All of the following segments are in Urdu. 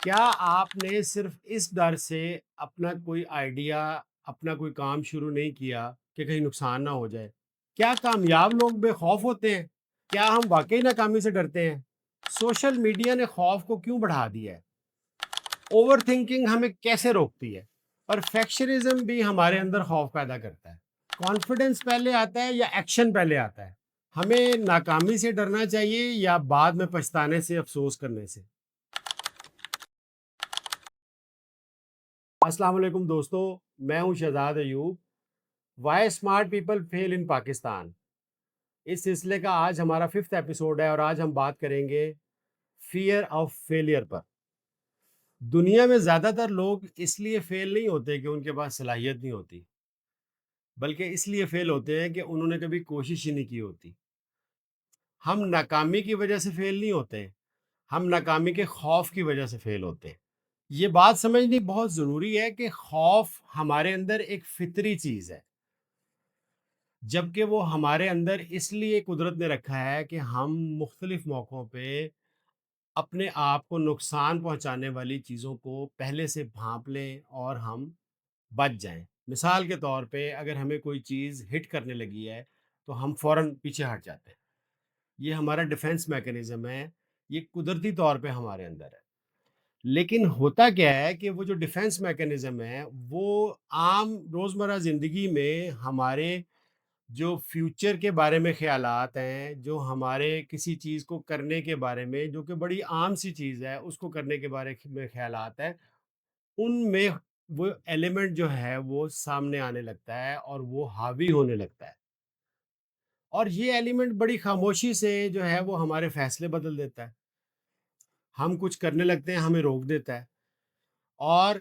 کیا آپ نے صرف اس ڈر سے اپنا کوئی آئیڈیا، اپنا کوئی کام شروع نہیں کیا کہ کہیں نقصان نہ ہو جائے؟ کیا کامیاب لوگ بے خوف ہوتے ہیں؟ کیا ہم واقعی ناکامی سے ڈرتے ہیں؟ سوشل میڈیا نے خوف کو کیوں بڑھا دیا ہے؟ اوور تھنکنگ ہمیں کیسے روکتی ہے؟ پرفیکشنزم بھی ہمارے اندر خوف پیدا کرتا ہے۔ کانفیڈنس پہلے آتا ہے یا ایکشن پہلے آتا ہے؟ ہمیں ناکامی سے ڈرنا چاہیے یا بعد میں پچھتانے سے، افسوس کرنے سے؟ السلام علیکم دوستو، میں ہوں Shahzad Ayub. Why smart people fail in Pakistan, اس سلسلے کا آج ہمارا 5 ایپیسوڈ ہے اور آج ہم بات کریں گے فیئر آف فیلئر پر۔ دنیا میں زیادہ تر لوگ اس لیے فیل نہیں ہوتے کہ ان کے پاس صلاحیت نہیں ہوتی، بلکہ اس لیے فیل ہوتے ہیں کہ انہوں نے کبھی کوشش ہی نہیں کی ہوتی۔ ہم ناکامی کی وجہ سے فیل نہیں ہوتے، ہم ناکامی کے خوف کی وجہ سے فیل ہوتے ہیں۔ یہ بات سمجھنی بہت ضروری ہے کہ خوف ہمارے اندر ایک فطری چیز ہے، جبکہ وہ ہمارے اندر اس لیے قدرت نے رکھا ہے کہ ہم مختلف موقعوں پہ اپنے آپ کو نقصان پہنچانے والی چیزوں کو پہلے سے بھانپ لیں اور ہم بچ جائیں۔ مثال کے طور پہ اگر ہمیں کوئی چیز ہٹ کرنے لگی ہے تو ہم فوراً پیچھے ہٹ جاتے ہیں۔ یہ ہمارا ڈیفنس میکانزم ہے، یہ قدرتی طور پہ ہمارے اندر ہے۔ لیکن ہوتا کیا ہے کہ وہ جو ڈیفنس میکانزم ہے وہ عام روزمرہ زندگی میں ہمارے جو فیوچر کے بارے میں خیالات ہیں، جو ہمارے کسی چیز کو کرنے کے بارے میں، جو کہ بڑی عام سی چیز ہے، اس کو کرنے کے بارے میں خیالات ہیں، ان میں وہ ایلیمنٹ جو ہے وہ سامنے آنے لگتا ہے اور وہ حاوی ہونے لگتا ہے، اور یہ ایلیمنٹ بڑی خاموشی سے جو ہے وہ ہمارے فیصلے بدل دیتا ہے۔ ہم کچھ کرنے لگتے ہیں، ہمیں روک دیتا ہے، اور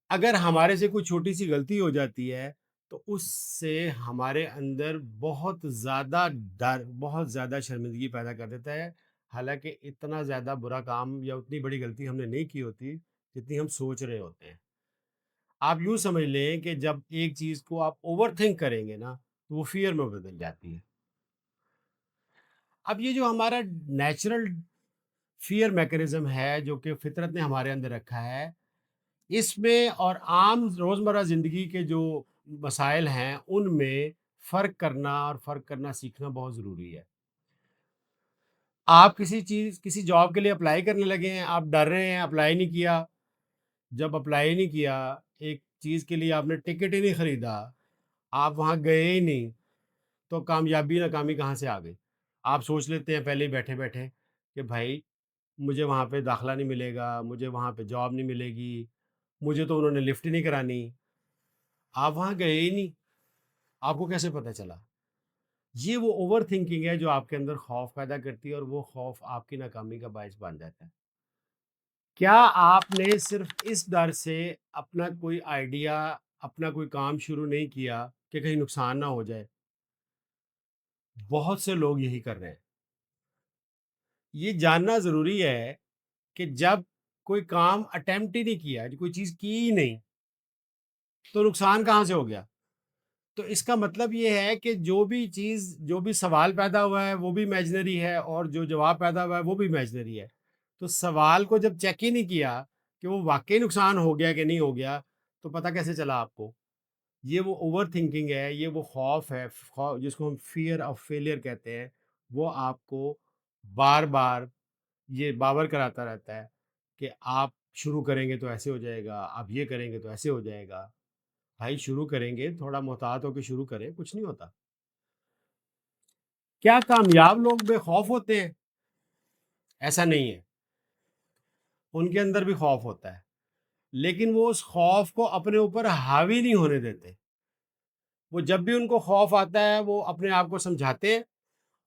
اگر ہمارے سے کوئی چھوٹی سی غلطی ہو جاتی ہے تو اس سے ہمارے اندر بہت زیادہ ڈر، بہت زیادہ شرمندگی پیدا کر دیتا ہے، حالانکہ اتنا زیادہ برا کام یا اتنی بڑی غلطی ہم نے نہیں کی ہوتی جتنی ہم سوچ رہے ہوتے ہیں۔ آپ یوں سمجھ لیں کہ جب ایک چیز کو آپ اوور تھنک کریں گے نا تو وہ فیئر میں بدل جاتی ہے۔ اب یہ جو ہمارا نیچرل فیئر میکانزم ہے جو کہ فطرت نے ہمارے اندر رکھا ہے، اس میں اور عام روزمرہ زندگی کے جو مسائل ہیں ان میں فرق کرنا اور فرق کرنا سیکھنا بہت ضروری ہے۔ آپ کسی جاب کے لیے اپلائی کرنے لگے ہیں، آپ ڈر رہے ہیں، اپلائی نہیں کیا۔ جب اپلائی نہیں کیا، ایک چیز کے لیے آپ نے ٹکٹ ہی نہیں خریدا، آپ وہاں گئے ہی نہیں، تو کامیابی ناکامی کہاں سے آ گئی؟ آپ سوچ لیتے ہیں پہلے ہی بیٹھے بیٹھے کہ بھائی مجھے وہاں پہ داخلہ نہیں ملے گا، مجھے وہاں پہ جاب نہیں ملے گی، مجھے تو انہوں نے لفٹ ہی نہیں کرانی۔ آپ وہاں گئے ہی نہیں، آپ کو کیسے پتہ چلا؟ یہ وہ اوور تھنکنگ ہے جو آپ کے اندر خوف پیدا کرتی ہے، اور وہ خوف آپ کی ناکامی کا باعث بن جاتا ہے۔ کیا آپ نے صرف اس ڈر سے اپنا کوئی آئیڈیا، اپنا کوئی کام شروع نہیں کیا کہ کہیں نقصان نہ ہو جائے؟ بہت سے لوگ یہی کر رہے ہیں۔ یہ جاننا ضروری ہے کہ جب کوئی کام اٹیمپٹ ہی نہیں کیا، کوئی چیز کی ہی نہیں، تو نقصان کہاں سے ہو گیا؟ تو اس کا مطلب یہ ہے کہ جو بھی چیز، جو بھی سوال پیدا ہوا ہے وہ بھی امیجنری ہے، اور جو جواب پیدا ہوا ہے وہ بھی امیجنری ہے۔ تو سوال کو جب چیک ہی نہیں کیا کہ وہ واقعی نقصان ہو گیا کہ نہیں ہو گیا، تو پتہ کیسے چلا آپ کو؟ یہ وہ اوور تھنکنگ ہے، یہ وہ خوف ہے، جس کو ہم فیئر آف فیلئر کہتے ہیں۔ وہ آپ کو بار بار یہ باور کراتا رہتا ہے کہ آپ شروع کریں گے تو ایسے ہو جائے گا، آپ یہ کریں گے تو ایسے ہو جائے گا۔ بھائی شروع کریں گے، تھوڑا محتاط ہو کے شروع کریں، کچھ نہیں ہوتا۔ کیا کامیاب لوگ بے خوف ہوتے ہیں؟ ایسا نہیں ہے، ان کے اندر بھی خوف ہوتا ہے، لیکن وہ اس خوف کو اپنے اوپر حاوی نہیں ہونے دیتے۔ وہ جب بھی ان کو خوف آتا ہے وہ اپنے آپ کو سمجھاتے ہیں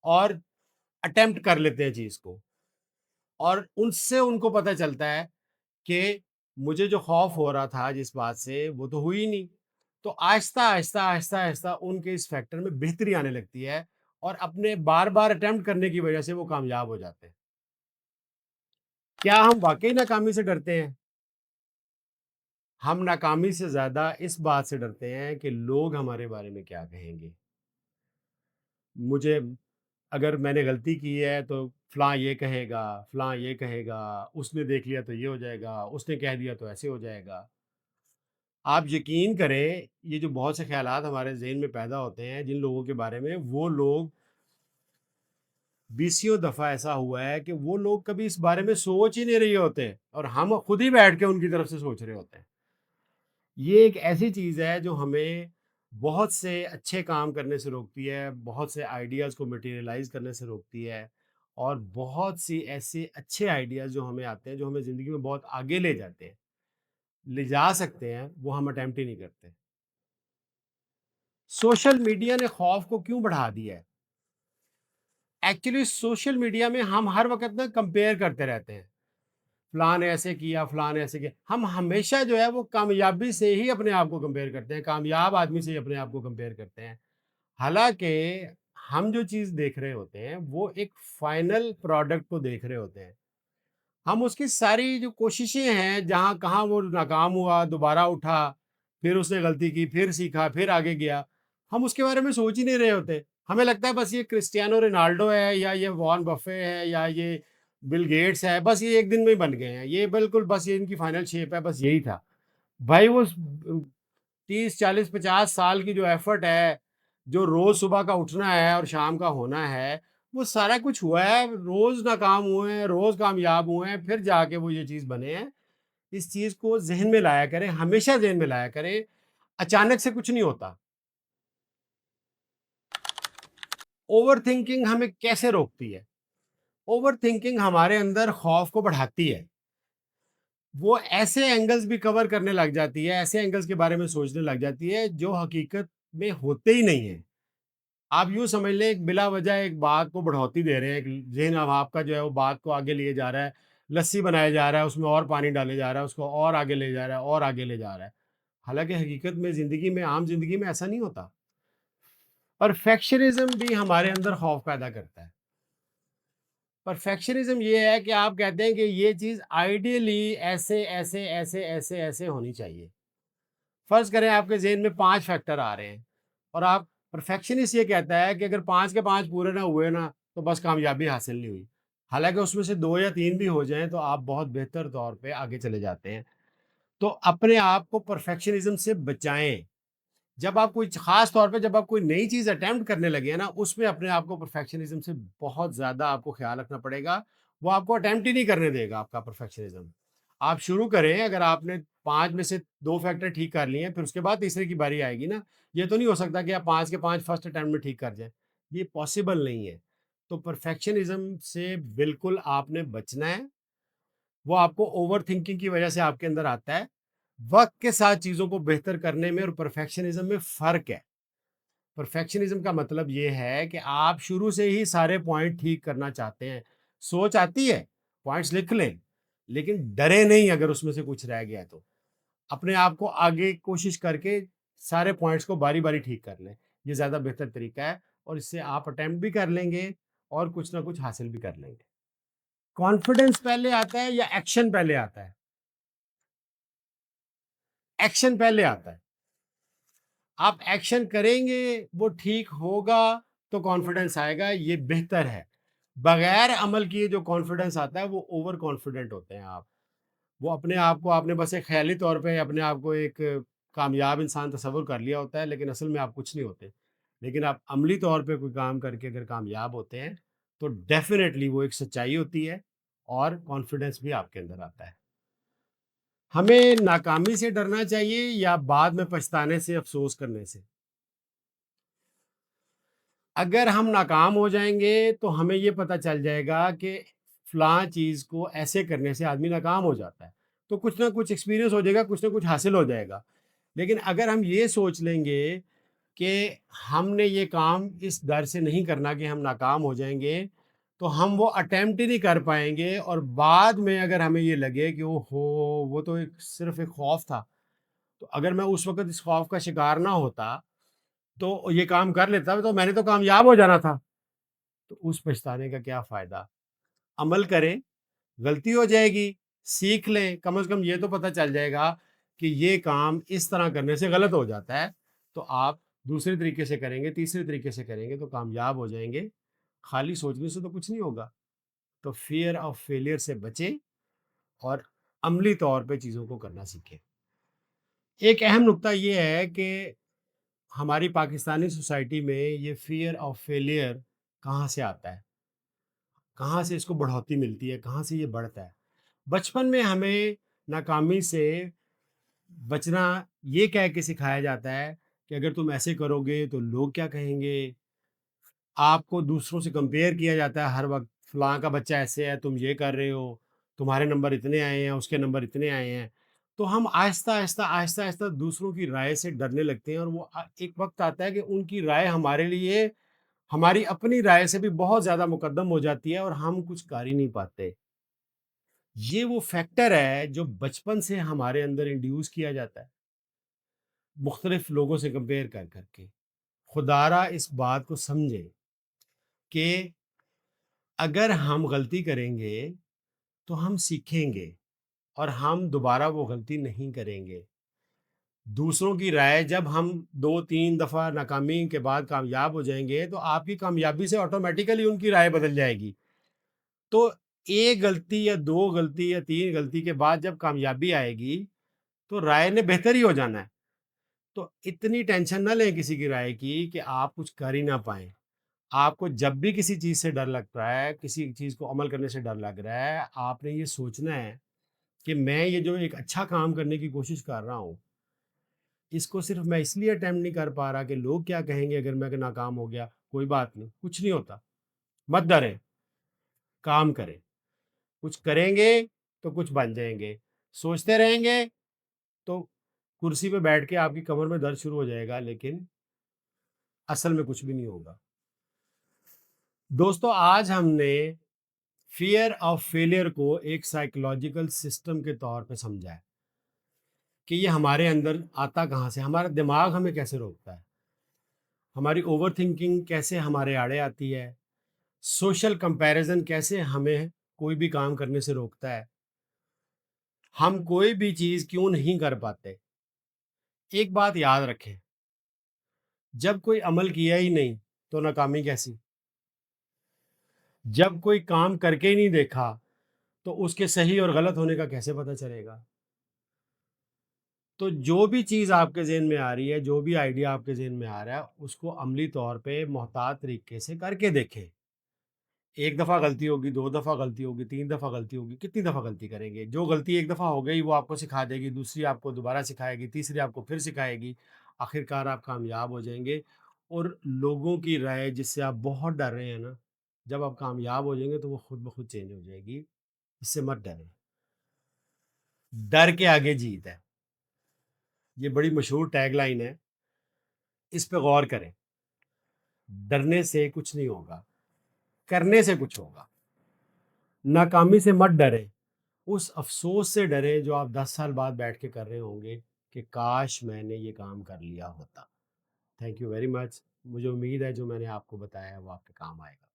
اور اٹیمپٹ کر لیتے ہیں چیز کو، اور ان سے ان کو پتہ چلتا ہے کہ مجھے جو خوف ہو رہا تھا جس بات سے، وہ تو ہوئی نہیں۔ تو آہستہ آہستہ آہستہ آہستہ ان کے اس فیکٹر میں بہتری آنے لگتی ہے، اور اپنے بار بار اٹیمپٹ کرنے کی وجہ سے وہ کامیاب ہو جاتے ہیں۔ کیا ہم واقعی ناکامی سے ڈرتے ہیں؟ ہم ناکامی سے زیادہ اس بات سے ڈرتے ہیں کہ لوگ ہمارے بارے میں کیا کہیں گے۔ مجھے اگر میں نے غلطی کی ہے تو فلاں یہ کہے گا، فلاں یہ کہے گا، اس نے دیکھ لیا تو یہ ہو جائے گا، اس نے کہہ دیا تو ایسے ہو جائے گا۔ آپ یقین کریں، یہ جو بہت سے خیالات ہمارے ذہن میں پیدا ہوتے ہیں جن لوگوں کے بارے میں، وہ لوگ بیسیوں دفعہ ایسا ہوا ہے کہ وہ لوگ کبھی اس بارے میں سوچ ہی نہیں رہے ہوتے اور ہم خود ہی بیٹھ کے ان کی طرف سے سوچ رہے ہوتے ہیں۔ یہ ایک ایسی چیز ہے جو ہمیں بہت سے اچھے کام کرنے سے روکتی ہے، بہت سے آئیڈیاز کو مٹیریلائز کرنے سے روکتی ہے، اور بہت سی ایسے اچھے آئیڈیاز جو ہمیں آتے ہیں، جو ہمیں زندگی میں بہت آگے لے جاتے ہیں، لے جا سکتے ہیں، وہ ہم اٹیمپٹ ہی نہیں کرتے۔ سوشل میڈیا نے خوف کو کیوں بڑھا دیا ہے؟ ایکچولی سوشل میڈیا میں ہم ہر وقت نا کمپیئر کرتے رہتے ہیں، فلاں نے ایسے کیا، فلاں نے ایسے کیا۔ ہم ہمیشہ جو ہے وہ کامیابی سے ہی اپنے آپ کو کمپیئر کرتے ہیں، کامیاب آدمی سے ہی اپنے آپ کو کمپیئر کرتے ہیں۔ حالانکہ ہم جو چیز دیکھ رہے ہوتے ہیں وہ ایک فائنل پروڈکٹ کو دیکھ رہے ہوتے ہیں۔ ہم اس کی ساری جو کوششیں ہیں، جہاں کہاں وہ ناکام ہوا، دوبارہ اٹھا، پھر اس نے غلطی کی، پھر سیکھا، پھر آگے گیا، ہم اس کے بارے میں سوچ ہی نہیں رہے ہوتے۔ ہمیں لگتا ہے بس یہ کرسٹیانو رونالڈو ہے، یا یہ وارن بفے ہے، یا یہ بل گیٹس ہے، بس یہ ایک دن میں ہی بن گئے ہیں، یہ بالکل بس یہ ان کی فائنل شیپ ہے، بس یہی تھا۔ بھائی وہ 30 40 50 سال کی جو ایفرٹ ہے، جو روز صبح کا اٹھنا ہے اور شام کا ہونا ہے، وہ سارا کچھ ہوا ہے، روز ناکام ہوئے ہیں، روز کامیاب ہوئے ہیں، پھر جا کے وہ یہ چیز بنے ہیں۔ اس چیز کو ذہن میں لایا کریں، ہمیشہ ذہن میں لایا کریں، اچانک سے کچھ نہیں ہوتا۔ اوور تھنکنگ ہمیں کیسے روکتی ہے؟ اوور تھنکنگ ہمارے اندر خوف کو بڑھاتی ہے، وہ ایسے اینگلز بھی کور کرنے لگ جاتی ہے، ایسے اینگلز کے بارے میں سوچنے لگ جاتی ہے جو حقیقت میں ہوتے ہی نہیں ہیں۔ آپ یوں سمجھ لیں، ایک بلا وجہ ایک بات کو بڑھوتی دے رہے ہیں، ایک ذہن اب آپ کا جو ہے وہ بات کو آگے لیے جا رہا ہے، لسی بنایا جا رہا ہے، اس میں اور پانی ڈالے جا رہا ہے، اس کو اور آگے لے جا رہا ہے، اور آگے لے جا رہا ہے۔ حالانکہ حقیقت میں زندگی میں، عام زندگی میں ایسا نہیں ہوتا۔ پرفیکشنزم بھی ہمارے اندر خوف پیدا کرتا ہے۔ پرفیکشنزم یہ ہے کہ آپ کہتے ہیں کہ یہ چیز آئیڈیلی ایسے ایسے ایسے ایسے ایسے ہونی چاہیے۔ فرض کریں آپ کے ذہن میں 5 فیکٹر آ رہے ہیں، اور آپ، پرفیکشنسٹ یہ کہتا ہے کہ اگر 5 کے 5 پورے نہ ہوئے نا تو بس کامیابی حاصل نہیں ہوئی۔ حالانکہ اس میں سے 2 یا 3 بھی ہو جائیں تو آپ بہت بہتر طور پہ آگے چلے جاتے ہیں۔ تو اپنے آپ کو پرفیکشنزم سے بچائیں۔ جب آپ کوئی، خاص طور پہ جب آپ کوئی نئی چیز اٹیمپٹ کرنے لگے ہیں نا، اس میں اپنے آپ کو پرفیکشنزم سے بہت زیادہ آپ کو خیال رکھنا پڑے گا۔ وہ آپ کو اٹیمپٹ ہی نہیں کرنے دے گا آپ کا پرفیکشنزم۔ آپ شروع کریں، اگر آپ نے 5 میں سے 2 فیکٹر ٹھیک کر لیے ہیں، پھر اس کے بعد تیسرے کی باری آئے گی نا۔ یہ تو نہیں ہو سکتا کہ آپ 5 کے 5 فرسٹ اٹیمپٹ میں ٹھیک کر جائیں، یہ پاسبل نہیں ہے۔ تو پرفیکشنزم سے بالکل آپ نے بچنا ہے۔ وہ آپ کو اوور تھنکنگ کی وجہ سے آپ کے اندر آتا ہے۔ وقت کے ساتھ چیزوں کو بہتر کرنے میں اور پرفیکشنزم میں فرق ہے۔ پرفیکشنزم کا مطلب یہ ہے کہ آپ شروع سے ہی سارے پوائنٹ ٹھیک کرنا چاہتے ہیں، سوچ آتی ہے، پوائنٹس لکھ لیں، لیکن ڈرے نہیں اگر اس میں سے کچھ رہ گیا تو اپنے آپ کو آگے کوشش کر کے سارے پوائنٹس کو باری باری ٹھیک کر لیں۔ یہ زیادہ بہتر طریقہ ہے، اور اس سے آپ اٹیمپٹ بھی کر لیں گے اور کچھ نہ کچھ حاصل بھی کر لیں گے۔ کانفیڈنس پہلے آتا ہے یا ایکشن پہلے آتا ہے؟ ایکشن پہلے آتا ہے۔ آپ ایکشن کریں گے، وہ ٹھیک ہوگا تو کانفیڈنس آئے گا، یہ بہتر ہے۔ بغیر عمل کیے جو کانفیڈنس آتا ہے وہ اوور کانفیڈنٹ ہوتے ہیں آپ۔ وہ اپنے آپ کو، آپ نے بس ایک خیالی طور پہ اپنے آپ کو ایک کامیاب انسان تصور کر لیا ہوتا ہے، لیکن اصل میں آپ کچھ نہیں ہوتے۔ لیکن آپ عملی طور پہ کوئی کام کر کے اگر کامیاب ہوتے ہیں تو ڈیفینیٹلی وہ ایک سچائی ہوتی ہے، اور کانفیڈنس بھی آپ کے اندر آتا ہے۔ ہمیں ناکامی سے ڈرنا چاہیے یا بعد میں پچھتانے سے، افسوس کرنے سے؟ اگر ہم ناکام ہو جائیں گے تو ہمیں یہ پتہ چل جائے گا کہ فلاں چیز کو ایسے کرنے سے آدمی ناکام ہو جاتا ہے، تو کچھ نہ کچھ ایکسپیرینس ہو جائے گا، کچھ نہ کچھ حاصل ہو جائے گا۔ لیکن اگر ہم یہ سوچ لیں گے کہ ہم نے یہ کام اس ڈر سے نہیں کرنا کہ ہم ناکام ہو جائیں گے، تو ہم وہ اٹیمپٹ ہی نہیں کر پائیں گے، اور بعد میں اگر ہمیں یہ لگے کہ وہ تو صرف ایک خوف تھا، تو اگر میں اس وقت اس خوف کا شکار نہ ہوتا تو یہ کام کر لیتا تو میں نے تو کامیاب ہو جانا تھا، تو اس پچھتانے کا کیا فائدہ؟ عمل کریں، غلطی ہو جائے گی، سیکھ لیں، کم از کم یہ تو پتہ چل جائے گا کہ یہ کام اس طرح کرنے سے غلط ہو جاتا ہے، تو آپ دوسرے طریقے سے کریں گے، تیسرے طریقے سے کریں گے تو کامیاب ہو جائیں گے۔ خالی سوچنے سے تو کچھ نہیں ہوگا. تو فیئر آف فیلئر سے بچیں اور عملی طور پہ چیزوں کو کرنا سیکھیں. ایک اہم نکتہ یہ ہے کہ ہماری پاکستانی سوسائٹی میں یہ فیئر آف فیلئر کہاں سے آتا ہے، کہاں سے اس کو بڑھوتی ملتی ہے، کہاں سے یہ بڑھتا ہے. بچپن میں ہمیں ناکامی سے بچنا یہ کہہ کے سکھایا جاتا ہے کہ اگر تم ایسے کرو گے تو لوگ کیا کہیں گے. آپ کو دوسروں سے کمپیئر کیا جاتا ہے ہر وقت، فلاں کا بچہ ایسے ہے، تم یہ کر رہے ہو، تمہارے نمبر اتنے آئے ہیں، اس کے نمبر اتنے آئے ہیں. تو ہم آہستہ آہستہ آہستہ آہستہ دوسروں کی رائے سے ڈرنے لگتے ہیں، اور وہ ایک وقت آتا ہے کہ ان کی رائے ہمارے لیے ہماری اپنی رائے سے بھی بہت زیادہ مقدم ہو جاتی ہے اور ہم کچھ کر ہی نہیں پاتے. یہ وہ فیکٹر ہے جو بچپن سے ہمارے اندر انڈیوس کیا جاتا ہے مختلف لوگوں سے کمپیئر کر کر کے. خدارا اس بات کو سمجھیں کہ اگر ہم غلطی کریں گے تو ہم سیکھیں گے اور ہم دوبارہ وہ غلطی نہیں کریں گے. دوسروں کی رائے جب ہم 2-3 دفعہ ناکامی کے بعد کامیاب ہو جائیں گے تو آپ کی کامیابی سے آٹومیٹیکلی ان کی رائے بدل جائے گی. تو ایک غلطی یا 2 غلطی یا 3 غلطی کے بعد جب کامیابی آئے گی تو رائے نے بہتر ہی ہو جانا ہے. تو اتنی ٹینشن نہ لیں کسی کی رائے کی کہ آپ کچھ کر ہی نہ پائیں. آپ کو جب بھی کسی چیز سے ڈر لگتا ہے، کسی چیز کو عمل کرنے سے ڈر لگ رہا ہے، آپ نے یہ سوچنا ہے کہ میں یہ جو ایک اچھا کام کرنے کی کوشش کر رہا ہوں، اس کو صرف میں اس لیے اٹیمپٹ نہیں کر پا رہا کہ لوگ کیا کہیں گے اگر میں ناکام ہو گیا. کوئی بات نہیں، کچھ نہیں ہوتا. مت ڈریں، کام کریں. کچھ کریں گے تو کچھ بن جائیں گے. سوچتے رہیں گے تو کرسی پہ بیٹھ کے آپ کی کمر میں درد شروع ہو جائے گا، لیکن اصل میں کچھ بھی نہیں ہوگا. دوستو، آج ہم نے فیئر آف فیلئر کو ایک سائیکولوجیکل سسٹم کے طور پہ سمجھا ہے کہ یہ ہمارے اندر آتا کہاں سے، ہمارا دماغ ہمیں کیسے روکتا ہے، ہماری اوور تھنکنگ کیسے ہمارے آڑے آتی ہے، سوشل کمپیریزن کیسے ہمیں کوئی بھی کام کرنے سے روکتا ہے، ہم کوئی بھی چیز کیوں نہیں کر پاتے. ایک بات یاد رکھیں، جب کوئی عمل کیا ہی نہیں تو ناکامی کیسی؟ جب کوئی کام کر کے ہی نہیں دیکھا تو اس کے صحیح اور غلط ہونے کا کیسے پتہ چلے گا؟ تو جو بھی چیز آپ کے ذہن میں آ رہی ہے، جو بھی آئیڈیا آپ کے ذہن میں آ رہا ہے، اس کو عملی طور پہ محتاط طریقے سے کر کے دیکھیں. ایک دفعہ غلطی ہوگی، 2 دفعہ غلطی ہوگی، 3 دفعہ غلطی ہوگی، کتنی دفعہ غلطی کریں گے؟ جو غلطی ایک دفعہ ہو گئی وہ آپ کو سکھا دے گی، دوسری آپ کو دوبارہ سکھائے گی، تیسری آپ کو پھر سکھائے گی. آخر کار آپ کامیاب ہو جائیں گے. اور لوگوں کی رائے جس سے آپ بہت ڈر رہے ہیں نا، جب آپ کامیاب ہو جائیں گے تو وہ خود بخود چینج ہو جائے گی. اس سے مت ڈریں. ڈر کے آگے جیت ہے، یہ بڑی مشہور ٹیگ لائن ہے. اس پہ غور کریں. ڈرنے سے کچھ نہیں ہوگا، کرنے سے کچھ ہوگا. ناکامی سے مت ڈریں، اس افسوس سے ڈریں جو آپ 10 سال بعد بیٹھ کے کر رہے ہوں گے کہ کاش میں نے یہ کام کر لیا ہوتا. Thank you very much. مجھے امید ہے جو میں نے آپ کو بتایا ہے وہ آپ کے کام آئے گا.